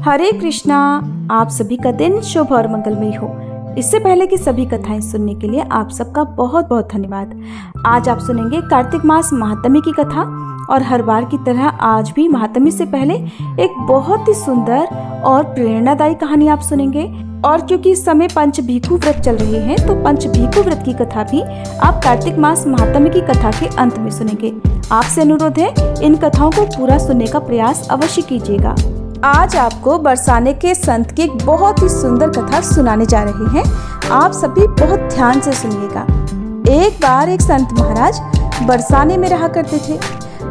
हरे कृष्णा। आप सभी का दिन शुभ और मंगलमय हो। इससे पहले कि सभी कथाएं सुनने के लिए आप सबका बहुत बहुत धन्यवाद। आज आप सुनेंगे कार्तिक मास महात्म्य की कथा और हर बार की तरह आज भी महात्म्य से पहले एक बहुत ही सुंदर और प्रेरणादायी कहानी आप सुनेंगे। और क्योंकि इस समय पंचभीखु व्रत चल रहे हैं तो पंचभीखु व्रत की कथा भी आप कार्तिक मास महात्म्य की कथा के अंत में सुनेंगे। आपसे अनुरोध है इन कथाओं को पूरा सुनने का प्रयास अवश्य कीजिएगा। आज आपको बरसाने के संत की एक बहुत ही सुंदर कथा सुनाने जा रहे हैं। आप सभी बहुत ध्यान से सुनिएगा। एक बार एक संत महाराज बरसाने में रहा करते थे।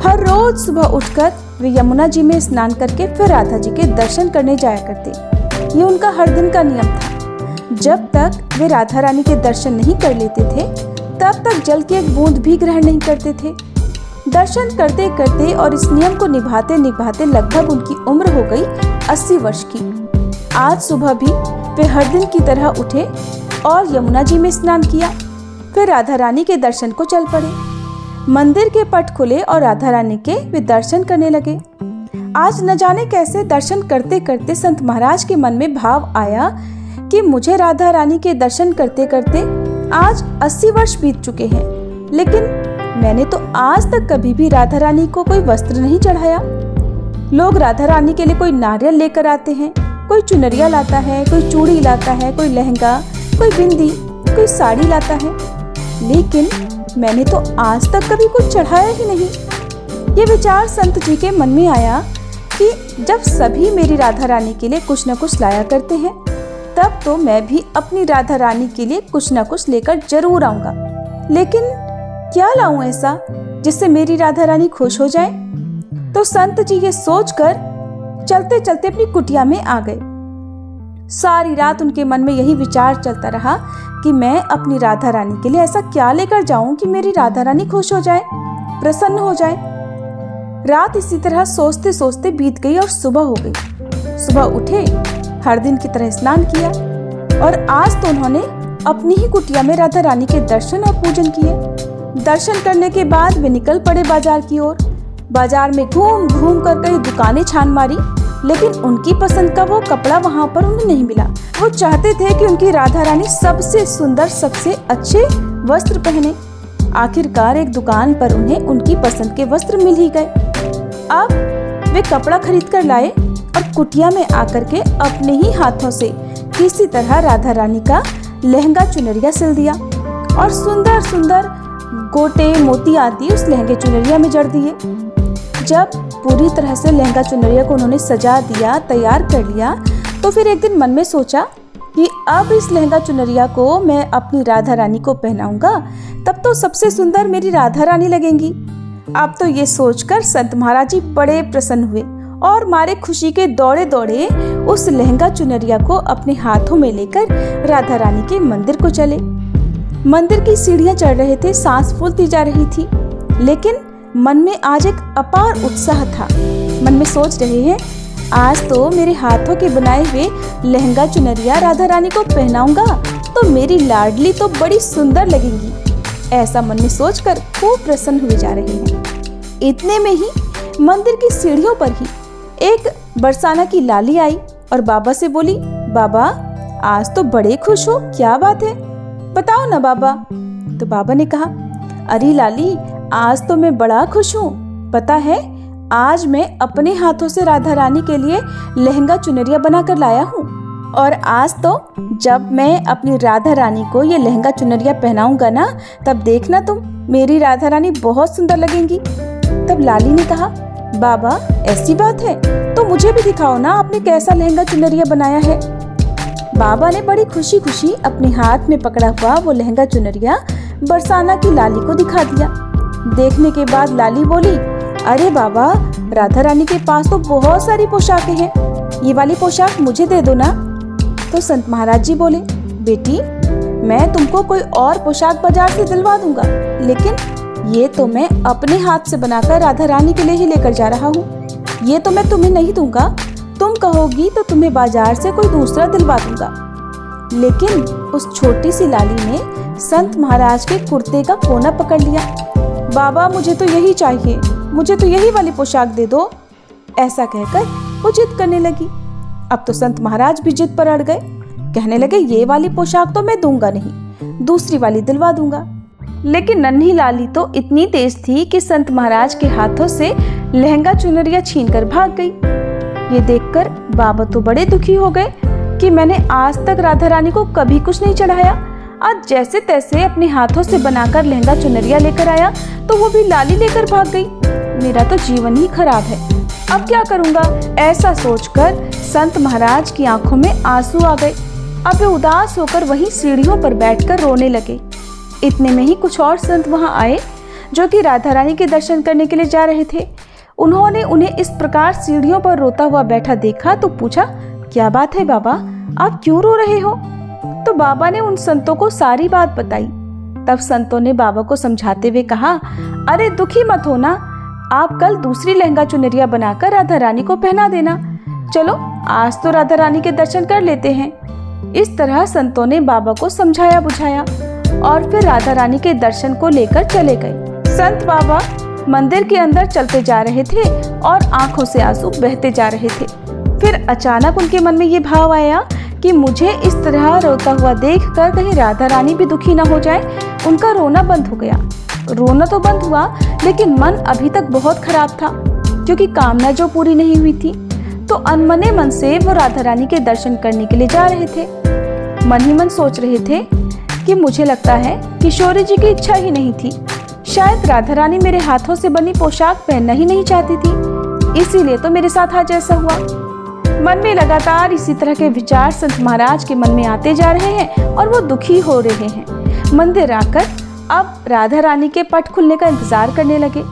हर रोज सुबह उठकर वे यमुना जी में स्नान करके फिर राधा जी के दर्शन करने जाया करते। ये उनका हर दिन का नियम था। जब तक वे राधा रानी के दर्शन नहीं कर लेते थे तब तक जल की एक बूंद भी ग्रहण नहीं करते थे। दर्शन करते करते और इस नियम को निभाते निभाते लगभग उनकी उम्र हो गई 80 वर्ष की। आज सुबह भी वे हर दिन की तरह उठे और यमुना जी में स्नान किया, फिर राधा रानी के दर्शन को चल पड़े। मंदिर के पट खुले और राधा रानी के वे दर्शन करने लगे। आज न जाने कैसे दर्शन करते करते संत महाराज के मन में भाव आया कि मुझे राधा रानी के दर्शन करते करते आज 80 वर्ष बीत चुके हैं, लेकिन मैंने तो आज तक कभी भी राधा रानी को कोई वस्त्र नहीं चढ़ाया। लोग राधा रानी के लिए कोई नारियल लेकर आते हैं, कोई चुनरिया लाता है, कोई चूड़ी लाता है, कोई लहंगा, कोई बिंदी, कोई साड़ी लाता है, लेकिन मैंने तो आज तक कभी कुछ चढ़ाया ही नहीं। ये विचार संत जी के मन में आया कि जब सभी मेरी राधा रानी के लिए कुछ न कुछ लाया करते हैं, तब तो मैं भी अपनी राधा रानी के लिए कुछ न कुछ लेकर जरूर आऊंगा। लेकिन क्या लाऊं ऐसा जिससे मेरी राधा रानी खुश हो जाए? तो संत जी ये सोचकर चलते चलते अपनी कुटिया में आ गए। सारी रात उनके मन में यही विचार चलता रहा कि मैं अपनी राधा रानी के लिए ऐसा क्या लेकर जाऊं कि मेरी राधा रानी खुश हो जाए, प्रसन्न हो जाए। रात इसी तरह सोचते सोचते बीत गई और सुबह हो गई। सुबह उठे, हर दिन की तरह स्नान किया और आज तो उन्होंने अपनी ही कुटिया में राधा रानी के दर्शन और पूजन किए। दर्शन करने के बाद वे निकल पड़े बाजार की ओर। बाजार में घूम घूम कर कई दुकानें छान मारी, लेकिन उनकी पसंद का वो कपड़ा वहां पर उन्हें नहीं मिला। वो चाहते थे कि उनकी राधा रानी सबसे सुंदर, सबसे अच्छे वस्त्र पहने। आखिरकार एक दुकान पर उन्हें उनकी पसंद के वस्त्र मिल ही गए। अब वे कपड़ा खरीद कर लाए और कुटिया में आकर के अपने ही हाथों से किसी तरह राधा रानी का लहंगा चुनरिया सिल दिया और सुंदर सुंदर गोटे मोती आदि उस लहंगे चुनरिया में जड़ दिए। जब पूरी तरह से लहंगा चुनरिया को उन्होंने सजा दिया, तैयार कर लिया, तो फिर एक दिन मन में सोचा कि अब इस लहंगा चुनरिया को मैं अपनी राधा रानी को पहनाऊंगा, तब तो सबसे सुंदर मेरी राधा रानी लगेंगी। अब तो ये सोचकर संत महाराज जी बड़े प्रसन्न हुए और मारे खुशी के दौड़े दौड़े उस लहंगा चुनरिया को अपने हाथों में लेकर राधा रानी के मंदिर को चले। मंदिर की सीढ़ियां चढ़ रहे थे, सांस फूलती जा रही थी, लेकिन मन में आज एक अपार उत्साह था। मन में सोच रहे हैं, आज तो मेरे हाथों के बनाए हुए लहंगा चुनरिया राधा रानी को पहनाऊंगा तो मेरी लाडली तो बड़ी सुंदर लगेंगी। ऐसा मन में सोचकर खूब प्रसन्न हुए जा रहे हैं। इतने में ही मंदिर की सीढ़ियों पर ही एक बरसाना की लाली आई और बाबा से बोली, बाबा आज तो बड़े खुश हो, क्या बात है, बताओ ना बाबा। तो बाबा ने कहा, अरे लाली आज तो मैं बड़ा खुश हूँ। पता है आज मैं अपने हाथों से राधा रानी के लिए लहंगा चुनरिया बना कर लाया हूँ और आज तो जब मैं अपनी राधा रानी को ये लहंगा चुनरिया पहनाऊंगा ना, तब देखना तुम मेरी राधा रानी बहुत सुंदर लगेंगी। तब लाली ने कहा, बाबा ऐसी बात है तो मुझे भी दिखाओ ना आपने कैसा लहंगा चुनरिया बनाया है। बाबा ने बड़ी खुशी खुशी अपने हाथ में पकड़ा हुआ वो लहंगा चुनरिया बरसाना की लाली को दिखा दिया। देखने के बाद लाली बोली, अरे बाबा राधा रानी के पास तो बहुत सारी पोशाकें हैं, ये वाली पोशाक मुझे दे दो ना। तो संत महाराज जी बोले, बेटी मैं तुमको कोई और पोशाक बाजार से दिलवा दूंगा, लेकिन ये तो मैं अपने हाथ से बनाकर राधा रानी के लिए ही लेकर जा रहा हूँ, ये तो मैं तुम्हें नहीं दूंगा। तुम कहोगी तो तुम्हें बाजार से कोई दूसरा दिलवा दूंगा। लेकिन उस छोटी सी लाली ने संत महाराज के कुर्ते का कोना पकड़ लिया। बाबा मुझे तो यही चाहिए, मुझे तो यही वाली पोशाक दे दो, ऐसा कहकर वो जिद करने लगी। अब तो संत महाराज भी जिद पर अड़ गए। कहने लगे, ये वाली पोशाक तो मैं दूंगा नहीं, दूसरी वाली दिलवा दूंगा। लेकिन नन्ही लाली तो इतनी तेज थी कि संत महाराज के हाथों से लहंगा चुनरिया छीनकर भाग गई। ये देखकर बाबा तो बड़े दुखी हो गए कि मैंने आज तक राधा रानी को कभी कुछ नहीं चढ़ाया, आज जैसे तैसे अपने हाथों से बनाकर लहंगा चुनरिया लेकर आया तो वो भी लाली लेकर भाग गई। मेरा तो जीवन ही खराब है, अब क्या करूंगा? ऐसा सोचकर संत महाराज की आंखों में आंसू आ गए। अब वे उदास होकर वहीं सीढ़ियों पर बैठकर रोने लगे। इतने में ही कुछ और संत वहां आए जो कि राधा रानी के दर्शन करने के लिए जा रहे थे। उन्होंने उन्हें इस प्रकार सीढ़ियों पर रोता हुआ बैठा देखा तो पूछा, क्या बात है बाबा, आप क्यों रो रहे हो? तो बाबा ने उन संतों को सारी बात बताई। तब संतों ने बाबा को समझाते हुए कहा, अरे दुखी मत होना, आप कल दूसरी लहंगा चुनरिया बनाकर राधा रानी को पहना देना। चलो आज तो राधा रानी के दर्शन कर लेते हैं। इस तरह संतों ने बाबा को समझाया बुझाया और फिर राधा रानी के दर्शन को लेकर चले गए। संत बाबा मंदिर के अंदर चलते जा रहे थे और आंखों से आंसू बहते जा रहे थे। फिर अचानक उनके मन में ये भाव आया कि मुझे इस तरह रोता हुआ देखकर कहीं राधा रानी भी दुखी न हो जाए। उनका रोना बंद हो गया। रोना तो बंद हुआ लेकिन मन अभी तक बहुत खराब था, क्योंकि कामना जो पूरी नहीं हुई थी। तो अनमने मन से वो राधा रानी के दर्शन करने के लिए जा रहे थे। मन ही मन सोच रहे थे कि मुझे लगता है किशोरी जी की इच्छा ही नहीं थी, शायद राधा रानी मेरे हाथों से बनी पोशाक पहनना ही नहीं चाहती थी, इसीलिए तो मेरे साथ आज ऐसा हुआ। मन में लगातार इसी तरह के विचार संत महाराज के मन में आते जा रहे हैं और वो दुखी हो रहे हैं। मंदिर आकर अब राधा रानी के पट खुलने का इंतजार करने लगे।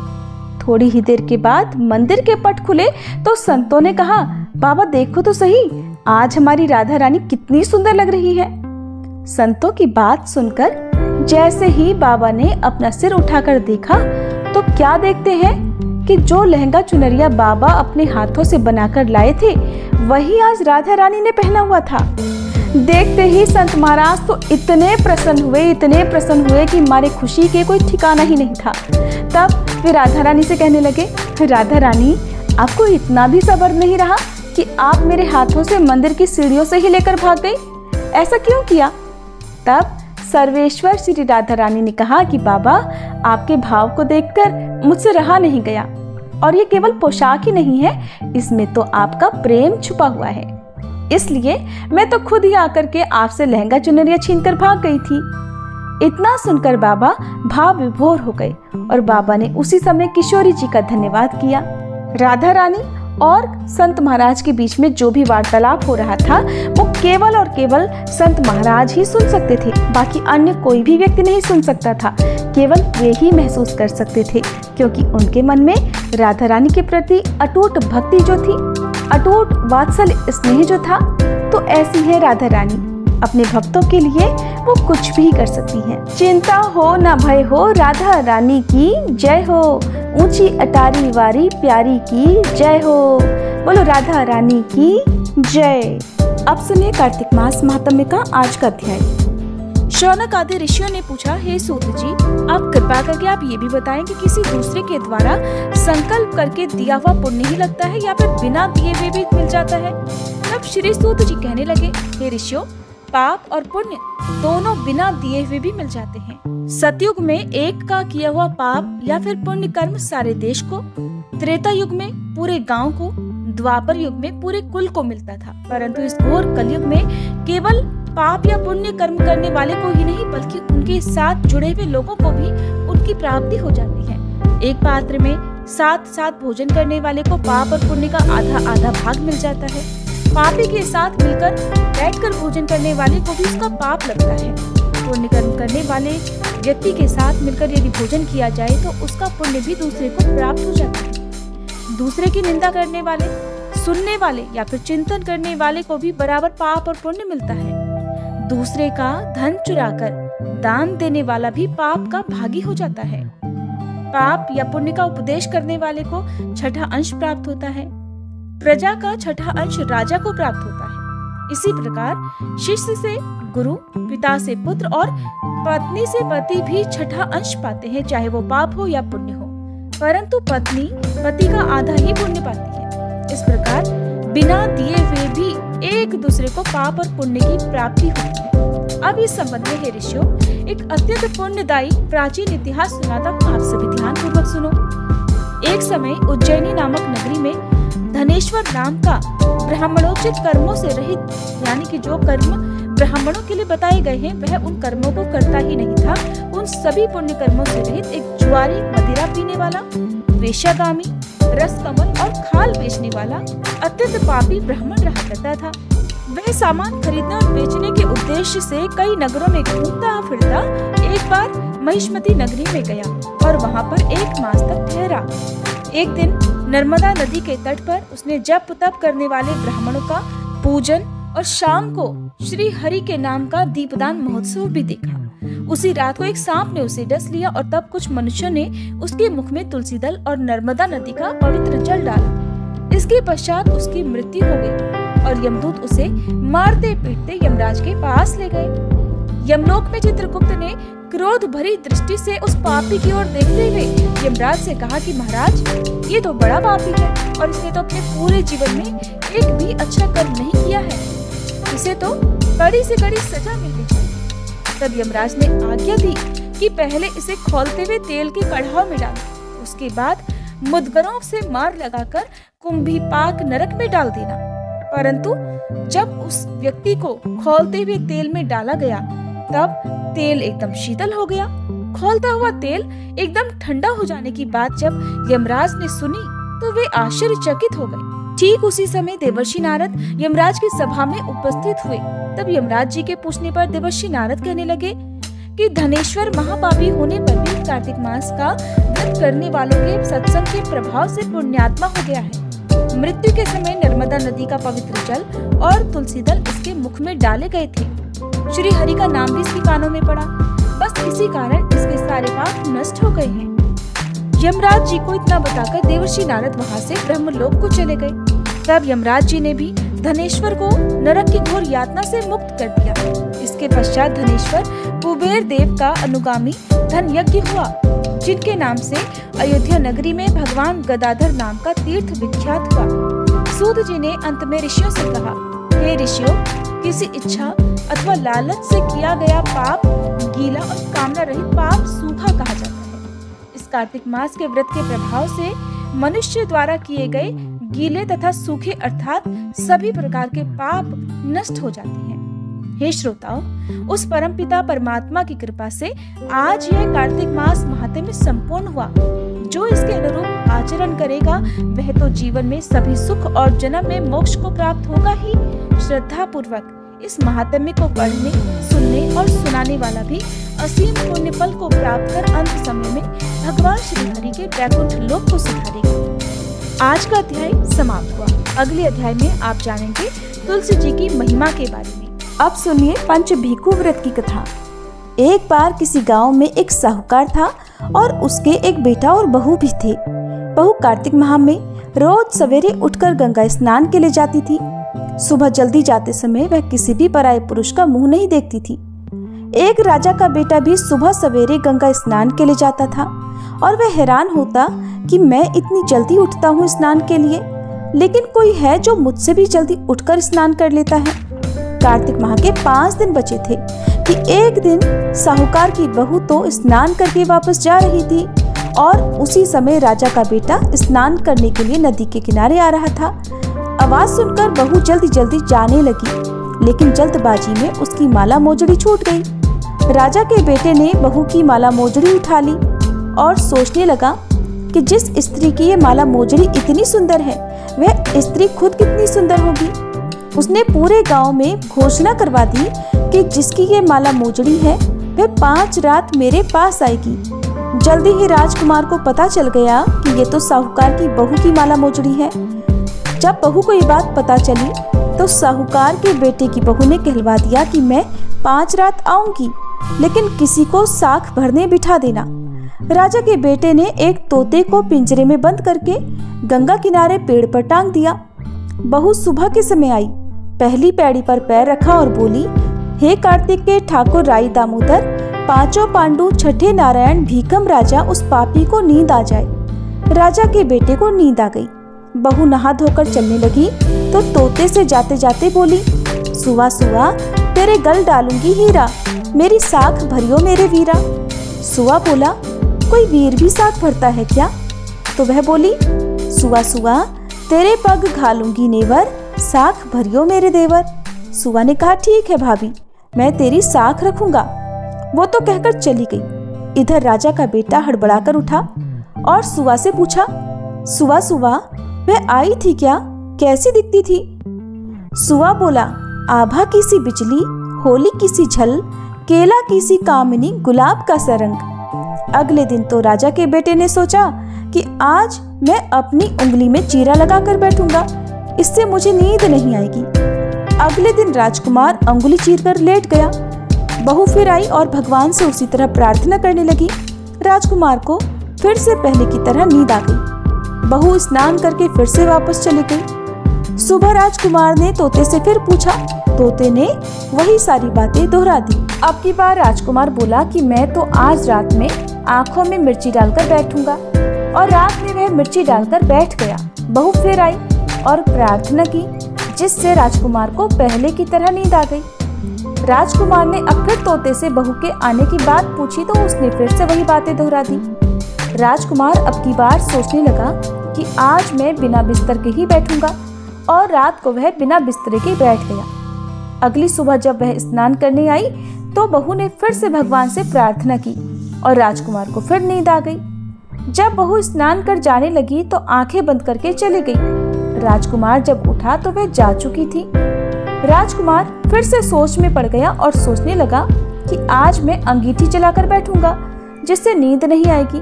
थोड़ी ही देर के बाद मंदिर के पट खुले तो संतों ने कहा, बाबा देखो तो सही, आज हमारी राधा रानी कितनी सुंदर लग रही है। संतों की बात सुनकर जैसे ही बाबा ने अपना सिर उठाकर देखा तो क्या देखते हैं कि जो लहंगा चुनरिया बाबा अपने हाथों से बनाकर लाए थे वही आज राधा रानी ने पहना हुआ था। देखते ही संत महाराज तो इतने प्रसन्न हुए कि मारे खुशी के कोई ठिकाना ही नहीं था। तब वे राधा रानी से कहने लगे, राधा रानी, आपको इतना भी सब्र नहीं रहा कि आप मेरे हाथों से मंदिर की सीढ़ियों से ही लेकर भाग गई? ऐसा क्यों किया? तब सर्वेश्वर श्री राधा रानी ने कहा कि बाबा, आपके भाव को देखकर मुझसे रहा नहीं गया, और ये केवल पोशाक ही नहीं है, इसमें तो आपका प्रेम छुपा हुआ है। इसलिए मैं तो खुद ही आकर के आपसे लहंगा चुनरिया छीनकर भाग गई थी। इतना सुनकर बाबा भाव विभोर हो गए और बाबा ने उसी समय किशोरी जी का धन्यवाद किया। राधा रानी और संत महाराज के बीच में जो भी वार्तालाप हो रहा था वो केवल और केवल संत महाराज ही सुन सकते थे, बाकी अन्य कोई भी व्यक्ति नहीं सुन सकता था। केवल वे ही महसूस कर सकते थे, क्योंकि उनके मन में राधा रानी के प्रति अटूट भक्ति जो थी, अटूट वात्सल्य स्नेह जो था, तो ऐसी है राधा रानी, अपने भक्तों के लिए वो कुछ भी कर सकती हैं। चिंता हो न भय हो, राधा रानी की जय हो, ऊंची अटारी वारी प्यारी की जय हो, बोलो राधा रानी की जय। अब सुनिए कार्तिक मास महात्म्य का आज का अध्याय। शौनक आदि ऋषियों ने पूछा, हे सूत जी, आप कृपा करके आप ये भी बताएं कि किसी दूसरे के द्वारा संकल्प करके दिया हुआ पुण्य ही लगता है या फिर बिना दिए हुए भी मिल जाता है? तब श्री सूत जी कहने लगे, हे ऋषियों, पाप और पुण्य दोनों बिना दिए हुए भी मिल जाते हैं। सतयुग में एक का किया हुआ पाप या फिर पुण्य कर्म सारे देश को, त्रेता युग में पूरे गांव को, द्वापर युग में पूरे कुल को मिलता था, परंतु इस घोर कलयुग में केवल पाप या पुण्य कर्म करने वाले को ही नहीं बल्कि उनके साथ जुड़े हुए लोगों को भी उनकी प्राप्ति हो जाती है। एक पात्र में साथ साथ भोजन करने वाले को पाप और पुण्य का आधा आधा भाग मिल जाता है। पापी के साथ मिलकर बैठकर भोजन करने वाले को भी उसका पाप लगता है। पुण्य कर्म करने वाले व्यक्ति के साथ मिलकर यदि भोजन किया जाए तो उसका पुण्य भी दूसरे को प्राप्त हो जाता है। दूसरे की निंदा करने वाले, सुनने वाले या फिर चिंतन करने वाले को भी बराबर पाप और पुण्य मिलता है। दूसरे का धन चुराकर दान देने वाला भी पाप का भागी हो जाता है। पाप या पुण्य का उपदेश करने वाले को छठा अंश प्राप्त होता है। प्रजा का छठा अंश राजा को प्राप्त होता है। इसी प्रकार शिष्य से गुरु, पिता से पुत्र और पत्नी से पति भी छठा अंश पाते हैं, चाहे वो पाप हो या पुण्य हो। परंतु पत्नी पति का आधा ही पुण्य पाती है। इस प्रकार बिना दिए हुए भी एक दूसरे को पाप और पुण्य की प्राप्ति होती है। अब इस संबंध में हे ऋषियों, एक अत्यंत पुण्यदायी प्राचीन इतिहास सुनाता हूँ, आप सभी ध्यान पूर्वक सुनो। एक समय उज्जैनी नामक नगरी में धनेश्वर नाम का ब्राह्मणोचित कर्मों से रहित, यानी कि जो कर्म ब्राह्मणों के लिए बताए गए हैं वह उन कर्मों को करता ही नहीं था, उन सभी पुण्य कर्मों से रहित एक जुआरी, मदिरा पीने वाला, वेश्यागामी, रसकमल और खाल बेचने वाला अत्यंत पापी ब्राह्मण रहा करता था। वह सामान खरीदने और बेचने के उद्देश्य से कई नगरों में घूमता फिरता एक बार महिष्मती नगरी में गया और वहाँ पर 1 मास तक ठहरा। एक दिन नर्मदा नदी के तट पर उसने जप तप करने वाले ब्राह्मणों का पूजन और शाम को श्री हरि के नाम का दीपदान महोत्सव भी देखा। उसी रात को एक सांप ने उसे डस लिया और तब कुछ मनुष्यों ने उसके मुख में तुलसी दल और नर्मदा नदी का पवित्र जल डाला। इसके पश्चात उसकी मृत्यु हो गई और यमदूत उसे मारते पीटते यमराज के पास ले गए। यमलोक में चित्रगुप्त ने क्रोध भरी दृष्टि से उस पापी की ओर देखते हुए यमराज से कहा कि महाराज, ये तो बड़ा पापी है और इसने तो अपने पूरे जीवन में एक भी अच्छा कर्म नहीं किया है, इसे तो कड़ी से कड़ी सजा मिलनी चाहिए। तब यमराज ने आज्ञा दी कि पहले इसे खौलते हुए तेल के कढ़ाव में डालो, उसके बाद मुदगरों से मार लगाकर कुंभीपाक नरक में डाल देना। परंतु जब उस व्यक्ति को खौलते हुए तेल में डाला गया तब तेल एकदम शीतल हो गया। खौलता हुआ तेल एकदम ठंडा हो जाने की बात जब यमराज ने सुनी तो वे आश्चर्यचकित हो गए। ठीक उसी समय देवर्षि नारद यमराज की सभा में उपस्थित हुए। तब यमराज जी के पूछने पर देवर्षि नारद कहने लगे कि धनेश्वर महापापी होने पर भी कार्तिक मास का व्रत करने वालों के सत्संग के प्रभाव से पुण्यात्मा हो गया है। मृत्यु के समय नर्मदा नदी का पवित्र जल और तुलसी दल इसके मुख में डाले गए थे। श्री हरि का नाम भी इसके कानों में पड़ा। बस इसी कारण इसके सारे पाप नष्ट हो गए हैं। यमराज जी को इतना बताकर देवर्षि नारद वहाँ से ब्रह्मलोक को चले गए। तब यमराज जी ने भी धनेश्वर को नरक की घोर यातना से मुक्त कर दिया। इसके पश्चात धनेश्वर कुबेर देव का अनुगामी धन यज्ञ हुआ, जिनके नाम से अयोध्या नगरी में भगवान गदाधर नाम का तीर्थ विख्यात हुआ। सूत जी ने अंत में ऋषियों से कहा, हे ऋषियों, किसी इच्छा अथवा लालच से किया गया पाप गीला और कामना रहित पाप सूखा कहा जाता है। इस कार्तिक मास के व्रत के प्रभाव से मनुष्य द्वारा किए गए गीले तथा सूखे अर्थात सभी प्रकार के पाप नष्ट हो जाते हैं। हे श्रोताओ, उस परमपिता परमात्मा की कृपा से आज यह कार्तिक मास महात्म्य संपूर्ण हुआ। जो इसके अनुरूप आचरण करेगा वह तो जीवन में सभी सुख और जन्म में मोक्ष को प्राप्त होगा ही। श्रद्धा पूर्वक इस महात्म्य को पढ़ने, सुनने और सुनाने वाला भी असीम पुण्य फल को प्राप्त कर अंत समय में भगवान श्री हरि के वैकुंठ लोक को सिधारेगा। आज का अध्याय समाप्त हुआ। अगले अध्याय में आप जानेंगे तुलसी जी की महिमा के बारे में। अब सुनिए पंचभीखु व्रत की कथा। एक बार किसी गांव में एक साहूकार था और उसके एक बेटा और बहू भी थे। बहू कार्तिक माह में रोज सवेरे उठकर गंगा स्नान के लिए जाती थी। सुबह जल्दी जाते समय वह किसी भी पराये पुरुष का मुंह नहीं देखती थी। एक राजा का बेटा भी सुबह सवेरे गंगा स्नान के लिए जाता था और वह हैरान होता कि मैं इतनी जल्दी उठता हूँ स्नान के लिए, लेकिन कोई है जो मुझसे भी जल्दी उठकर स्नान कर लेता है। कार्तिक माह के 5 दिन बचे थे कि एक दिन साहूकार की बहू तो स्नान करके वापस जा रही थी और उसी समय राजा का बेटा स्नान करने के लिए नदी के किनारे आ रहा था। आवाज सुनकर बहू जल्दी जल्दी जाने लगी, लेकिन जल्दबाजी में उसकी माला मोजड़ी छूट गई। राजा के बेटे ने बहू की माला मोजड़ी उठा ली और सोचने लगा कि जिस स्त्री की ये माला मोजड़ी इतनी सुंदर है वह स्त्री खुद कितनी सुंदर होगी। उसने पूरे गांव में घोषणा करवा दी कि जिसकी ये माला मोजड़ी है वह 5 रात मेरे पास आएगी। जल्दी ही राजकुमार को पता चल गया कि ये तो साहूकार की बहू की माला मोजड़ी है। जब बहू को ये बात पता चली तो साहूकार के बेटे की बहू ने कहलवा दिया कि मैं 5 रात आऊंगी, लेकिन किसी को साख भरने बिठा देना। राजा के बेटे ने एक तोते को पिंजरे में बंद करके गंगा किनारे पेड़ पर टांग दिया। बहू सुबह के समय आई, पहली पैड़ी पर पैर रखा और बोली, हे कार्तिक के ठाकुर राई दामोदर, 5 पांडु, 6 नारायण, भीकम राजा, उस पापी को नींद आ जाए। राजा के बेटे को नींद आ गई। बहू नहा धोकर चलने लगी तो तोते से जाते जाते बोली, सुआ सुआ तेरे गल डालूंगी हीरा, मेरी साख भरियो मेरे वीरा। सुआ बोला, कोई वीर भी साख भरता है क्या? तो वह बोली, सुआ सुआ तेरे पग घालूंगी नेवर, साख भरियो मेरे देवर। सुआ ने कहा, ठीक है भाभी, मैं तेरी साख रखूंगा। वो तो कहकर चली गई। इधर राजा का बेटा हड़बड़ाकर उठा और सुआ से पूछा, सुआ सुआ वह आई थी क्या? कैसी दिखती थी? सुआ बोला, आभा की सी बिजली, होली की सी झल, केला की सी कामिनी, गुलाब का सा रंग। अगले दिन तो राजा के बेटे ने सोचा कि आज मैं अपनी उंगली में चीरा लगाकर बैठूंगा, इससे मुझे नींद नहीं आएगी। अगले दिन राजकुमार अंगुली चीरकर लेट गया। बहू फिर आई और भगवान से उसी तरह प्रार्थना करने लगी। राजकुमार को फिर से पहले की तरह नींद आ गई। बहू स्नान करके फिर से वापस चली गई। सुबह राजकुमार ने तोते से फिर पूछा। तोते ने वही सारी बातें दोहरा दी। अब की बार राजकुमार बोला कि मैं तो आज रात में आंखों में मिर्ची डालकर बैठूंगा, और रात में वह मिर्ची डालकर बैठ गया। बहू फिर आई और प्रार्थना की, जिससे राजकुमार को पहले की तरह नींद आ गई। राजकुमार ने अब फिर तोते से बहू के आने की बात पूछी तो उसने फिर से वही बातें दोहरा दी। राजकुमार अब की बार सोचने लगा कि आज मैं बिना बिस्तर के ही बैठूंगा, और रात को वह बिना बिस्तरे के बैठ गया। अगली सुबह जब वह स्नान करने आई तो बहू ने फिर से भगवान से प्रार्थना की और राजकुमार को फिर नींद आ गई। जब बहू स्नान कर जाने लगी तो आंखें बंद करके चली गई। राजकुमार जब उठा तो वह जा चुकी थी। राजकुमार फिर से सोच में पड़ गया और सोचने लगा कि आज मैं अंगीठी जलाकर बैठूंगा, जिससे नींद नहीं आएगी।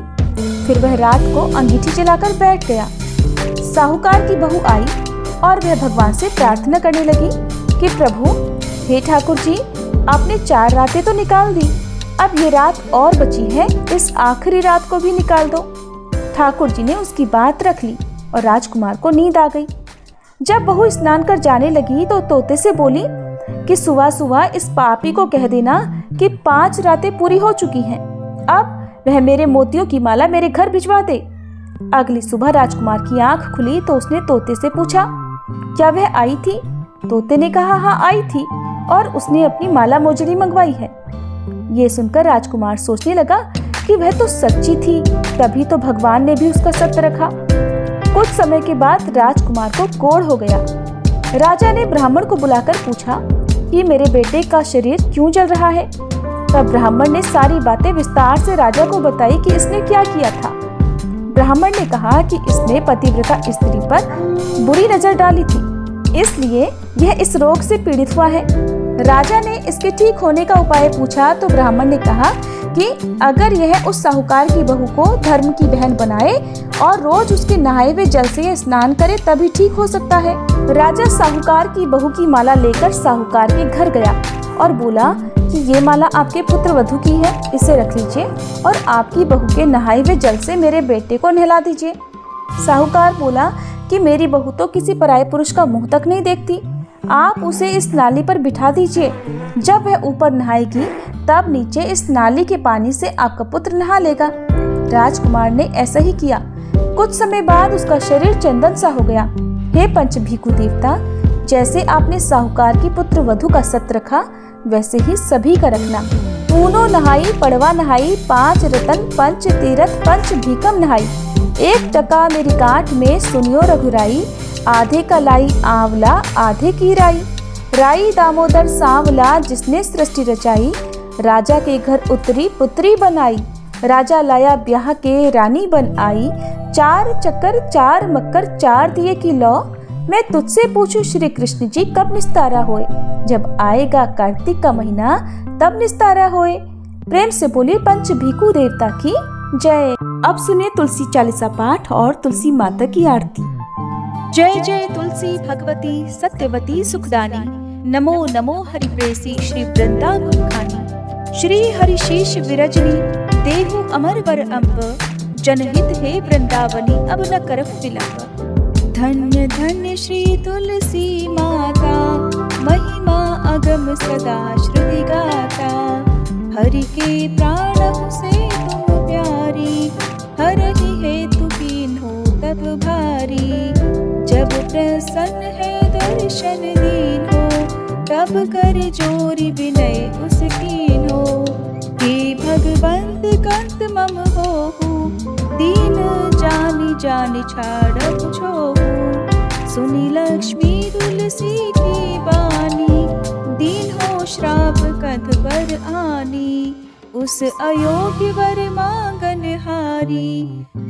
फिर वह रात को अंगीठी जलाकर बैठ गया। साहूकार की बहू आई और वह भगवान से प्रार्थना करने लगी कि प्रभु, हे ठाकुर जी, आपने 4 रातें तो निकाल दी, अब ये रात और बची है, इस आखिरी रात को भी निकाल दो। ठाकुर जी ने उसकी बात रख ली और राजकुमार को नींद आ गई। जब बहू स्नान कर जाने लगी तो तोते से बोली कि सुबह सुबह इस पापी को कह देना कि 5 रातें पूरी हो चुकी हैं, अब वह मेरे मोतियों की माला मेरे घर भिजवा दे। अगली सुबह राजकुमार की आंख खुली तो उसने तोते से पूछा, क्या वह आई थी? तोते ने कहा, हाँ आई थी, और उसने अपनी माला मोजड़ी मंगवाई है। ये सुनकर राजकुमार सोचने लगा कि वह तो सच्ची थी, तभी तो भगवान ने भी उसका सत्य रखा। कुछ समय के बाद राजकुमार को कोढ़ हो गया। राजा ने ब्राह्मण को बुलाकर पूछा कि मेरे बेटे का शरीर क्यों जल रहा है। तब ब्राह्मण ने सारी बातें विस्तार से राजा को बताई कि इसने क्या किया था। ब्राह्मण ने कहा कि इसने पतिव्रता स्त्री पर बुरी नजर डाली थी, इसलिए यह इस रोग से पीड़ित हुआ है। राजा ने इसके ठीक होने का उपाय पूछा तो ब्राह्मण ने कहा कि अगर यह उस साहूकार की बहू को धर्म की बहन बनाए और रोज उसके नहाए हुए जल से स्नान करे तभी ठीक हो सकता है। राजा साहूकार की बहू की माला लेकर साहूकार के घर गया और बोला कि ये माला आपके पुत्र वधू की है, इसे रख लीजिए और आपकी बहू के नहाए हुए जल से मेरे बेटे को नहला दीजिए। साहूकार बोला कि मेरी बहू तो किसी पराये पुरुष का मुंह तक नहीं देखती, आप उसे इस नाली पर बिठा दीजिए। जब वह ऊपर नहाएगी तब नीचे इस नाली के पानी से आपका पुत्र नहा लेगा। राजकुमार ने ऐसा ही किया। कुछ समय बाद उसका शरीर चंदन सा हो गया। हे पंचभीकु देवता, जैसे आपने साहूकार की पुत्र वधू का सत्य रखा वैसे ही सभी का रखना। पूनो नहाई, पड़वा नहाई, 5 रतन, 5 तीरथ, 5 भीकम नहाई। 1 टका मेरी गांठ में सुनियो रघुराई, आधे का लाई आंवला, आधे की राई। राई दामोदर सांवला, जिसने सृष्टि रचाई, राजा के घर उतरी पुत्री बनाई। राजा लाया ब्याह के, रानी बन आई। 4 चक्कर 4 मक्कर 4 दिए की लौ। मैं तुझसे पूछूं श्री कृष्ण जी कब निस्तारा होए? जब आएगा कार्तिक का महीना तब निस्तारा होए। प्रेम से बोलिए पंचभीकु देवता की जय। अब सुनिए तुलसी चालीसा पाठ और तुलसी माता की आरती। जय जय तुलसी भगवती सत्यवती सुखदानी, नमो नमो हरिप्रेसी श्री वृंदावन खानी। श्री हरिशीष विरजनी देहु अमर वर अम्ब, जनहित हे वृंदावनी अब न करहु विलंब। धन्य धन्य श्री तुलसी माता, महिमा अगम सदा श्रुति गाता। हरि के प्राण से तुम प्यारी, हरहि हेतु कीन्हो तब भारी। जब प्रसन्न है दर्शन दीन हो, तब कर जोरी विनय उस कीन हो। हे भगवंत कंत मम होहु, दीन जानि जानि छाड़ब छोहु। सुनी लक्ष्मी तुलसी की बानी, दीन हो श्राप कंठ पर आनी। उस अयोग्य वर मांगन हारी,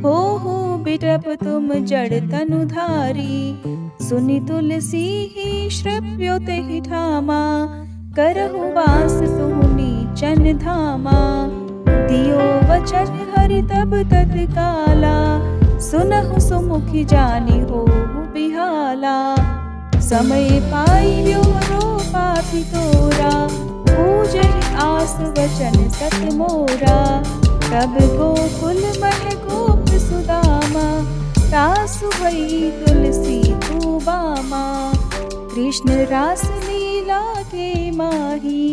होहु बिटप तुम जड़ तनुधारी। सुनि तुलसी ही श्रव्यो तेहि ठामा, करहु वास तुहु नीचन धामा। दियो वचन हरि तब तत्काला, सुनहु सुमुखी जानि होहु बिहाला। समय पाइयो पापी तोरा, पूजहि आस वचन सत मोरा। तब गोकुल मह गोप सुदामा, तासु भई तुलसी तू बामा। कृष्ण रास लीला के माही,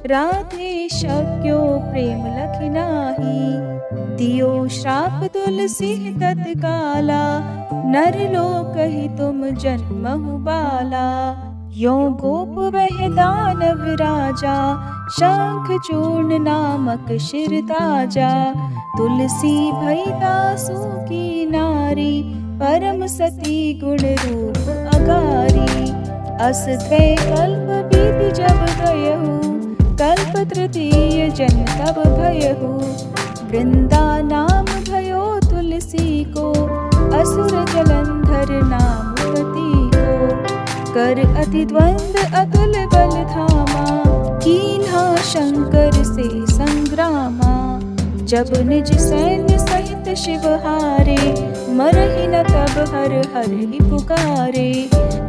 राधे शक्यो प्रेम लखि नाही। दियो श्राप तुलसी तत्काला, नर लोक ही तुम जन्महु बाला। यो गोप वह दानव राजा, शंख चूर्ण नामक शिर ताजा। तुलसी भई दासु की नारी, परम सती गुण रूप अगारी। अस द्वै कल्प बीत जब गयहु, कल्प तृतीय जन्म तब भयहु। वृंदा नाम भयो तुलसी को, असुर जलंधर नाम पति को। कर अति द्वंद अतुल बल धामा, कीन्हा शंकर से संग्रामा। जब निज सैन्य सहित शिव हारे, मरहि न तब हर हर ही पुकारे।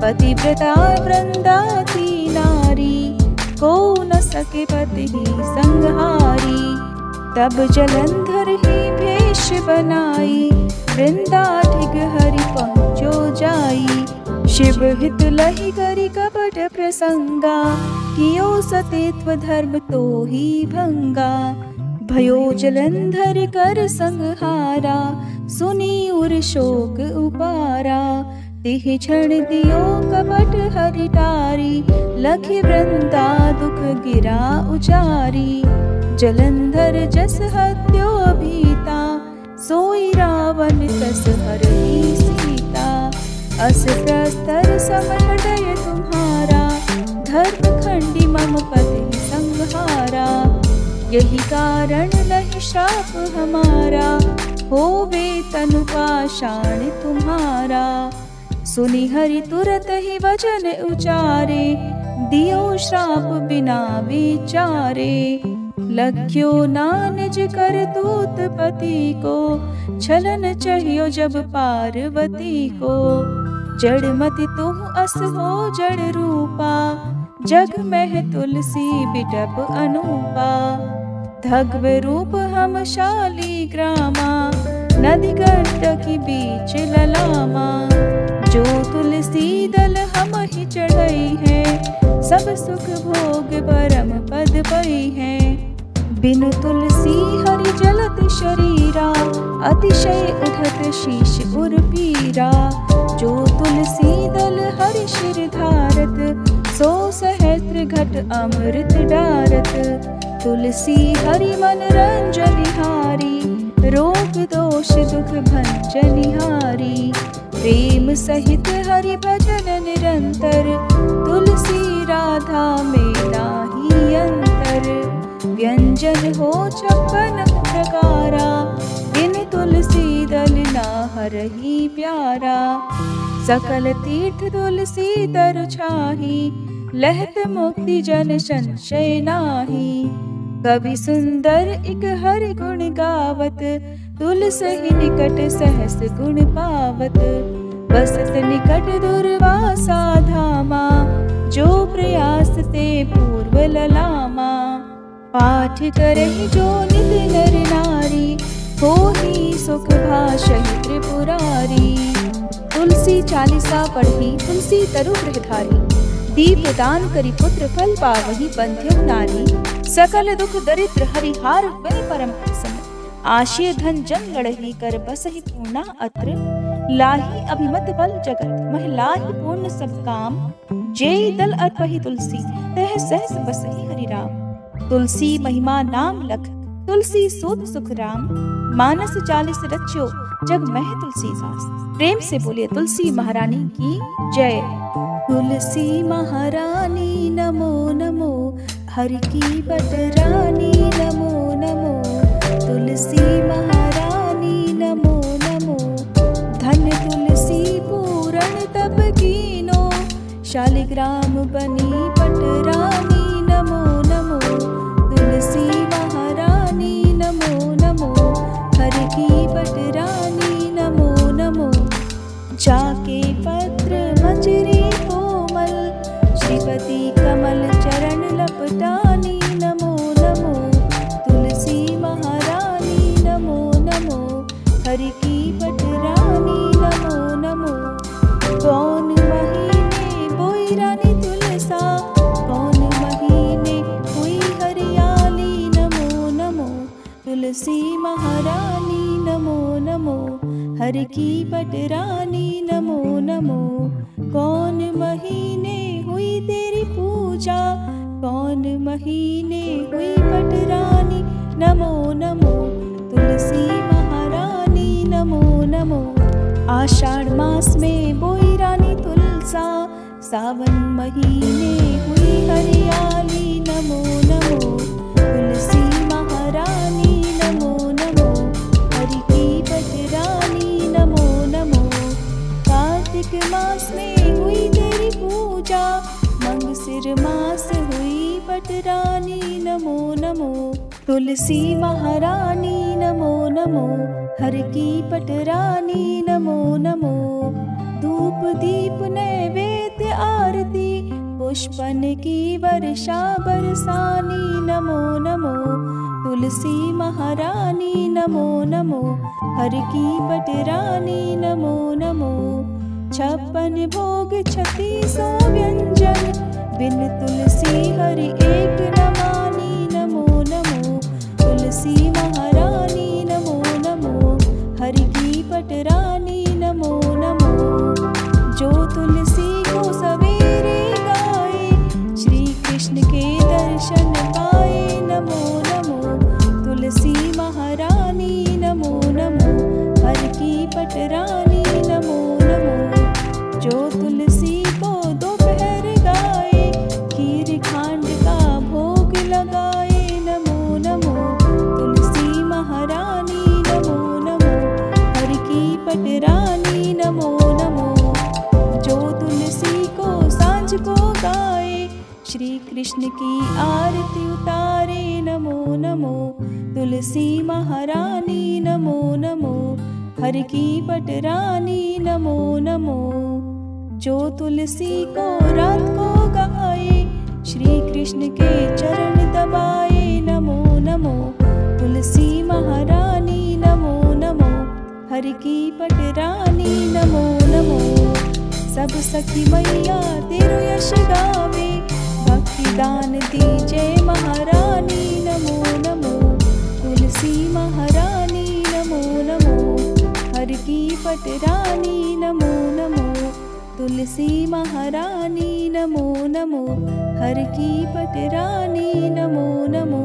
पतिव्रता वृंदा की नारी, को न सके पति ही संहारी। तब जलंधर ही भेष बनाई, वृंदा ढिग हरि पहुँचो जाई। शिव हित लहि करि कपट प्रसंगा, कियो सतेत्व धर्म तो ही भंगा। भयो जलंधर कर संहारा, सुनी उर शोक उपारा। तिह क्षण दियो कपट हरि टारी, लखि वृंदा दुख गिरा उचारी। जलंधर जस हत्यो भीता, सोई रावण तस हरहि सीता। अस प्रस्तर सम हृदय तुम्हारा, धर्म खंडी मम पति संहारा। यही कारण लहि श्राप हमारा, होवे तनु पाषाण तुम्हारा। सुनि हरि तुरत ही वचन उचारे, दियो श्राप बिना विचारे। लख्यो ना निज करतूत पति को, छलन चाहियो जब पार्वती को। जड़ मति तुह अस हो जड़ रूपा, जग में तुलसी बिटप अनूपा। धग्व रूप हम शाली ग्रामा, नदी गंडकी बीच ललामा। जो तुलसी दल हम ही चढ़ई है, सब सुख भोग परम पद पई है। बिनु तुलसी हरि जलत शरीरा, अतिशय उठत शीश उर पीरा। जो तुलसी दल हरि शिर धारत, सो सहस्त्र घट अमृत डारत। तुलसी हरि मन रंजनिहारी, रोग दोष दुख भंजनिहारी। प्रेम सहित हरि भजन निरंतर, तुलसी राधा में नाही अंतर। व्यंजन हो 56 प्रकारा, बिन तुलसी दल ना हरहि प्यारा। सकल तीर्थ तुलसी तरु छाही, लहत मुक्ति जन संशय नाही। कवि सुंदर इक हरि गुण गावत, तुलसी निकट सहस गुण पावत। बसत निकट दुर्वासा धामा, जो प्रयास ते पूर्व ललामा। पाठ करहि जो नित नर नारी, होहि सुख भाषहि त्रिपुरारी। तुलसी चालीसा पढ़ी तुलसी तरु गृहधारी, दीप दान करी पुत्र फल पावहि बंध्यो नारी। सकल दुख दरिद्र हरिहार हुए परम प्रसन्न, आशय धन जन लड़ही कर बसहि पूर्णा अत्र। लाही अभिमत बल जगत महिलाहि पूर्ण सब काम। जेई दल अर्पहि तुलसी तह सहस बसहि हरि राम। तुलसी महिमा नाम लख तुलसी सूत सुख राम। मानस 40 रच्यो जग मह तुलसी दास। प्रेम से बोलिए तुलसी महारानी की जय। तुलसी महारानी नमो नमो हरि की बटरानी नमो नमो। तुलसी महारानी नमो नमो धन तुलसी पूरण तप कीनो। शालिग्राम बनी पटरानी नमो नमो। तुलसी महारानी नमो नमो हरि की बटरानी नमो नमो। जाके पत्र मजरी कोमल श्रीपति कमल चरण लपटानी नमो नमो। तुलसी महारानी नमो नमो हरि की बटरानी नमो नमो। कौन महीने बोई रानी तुलसा कौन महीने हुई हरियाली नमो नमो। तुलसी महारानी नमो नमो हरि की बटरानी नमो नमो। कौन महीने हुई तेरी पूजा कौन महीने हुई बटरानी नमो नमो। तुलसी महारानी नमो नमो। आषाढ़ मास में बोई रानी तुलसा सावन महीने हुई हरियाली नमो नमो। तुलसी महारानी नमो नमो हरि की बटरानी नमो नमो। कार्तिक मास में हुई तेरी पूजा मंगसिर मास हुई बटरानी नमो नमो। तुलसी महारानी नमो नमो हरि की बटरानी नमो नमो। धूप दीप नैवेद्य आरती पुष्पन की वर्षा बरसानी नमो नमो। तुलसी महारानी नमो नमो हरि की बटरानी नमो नमो। 56 भोग 3600 व्यंजन बिन तुलसी हरि एक न मानी नमो नमो। तुलसी महारानी नमो नमो हरि की बटरानी नमो नमो। जो तुलसी को सवेरे गाए श्री कृष्ण के दर्शन पाए नमो नमो। तुलसी महारानी नमो नमो हरि की बटरानी नमो नमो। जो तुलसी को दोपहर गाए खीर खांड का भोग लगाए नमो नमो। तुलसी महारानी नमो नमो हरि की बटरानी नमो नमो। जो तुलसी को सांझ को गाए श्री कृष्ण की आरती उतारे नमो नमो। तुलसी महारानी नमो नमो हरि की बटरानी नमो नमो। जो तुलसी को रात को गाए श्री कृष्ण के चरण दबाए नमो नमो। तुलसी महारानी नमो नमो हरि की बटरानी नमो नमो। सब सखी मैया तेरो यश गावे भक्ति दान दीजे महारानी नमो नमो। तुलसी महारानी नमो नमो हरि की बटरानी नमो नमो। तुलसी महारानी नमो नमो हरि की बटरानी नमो नमो।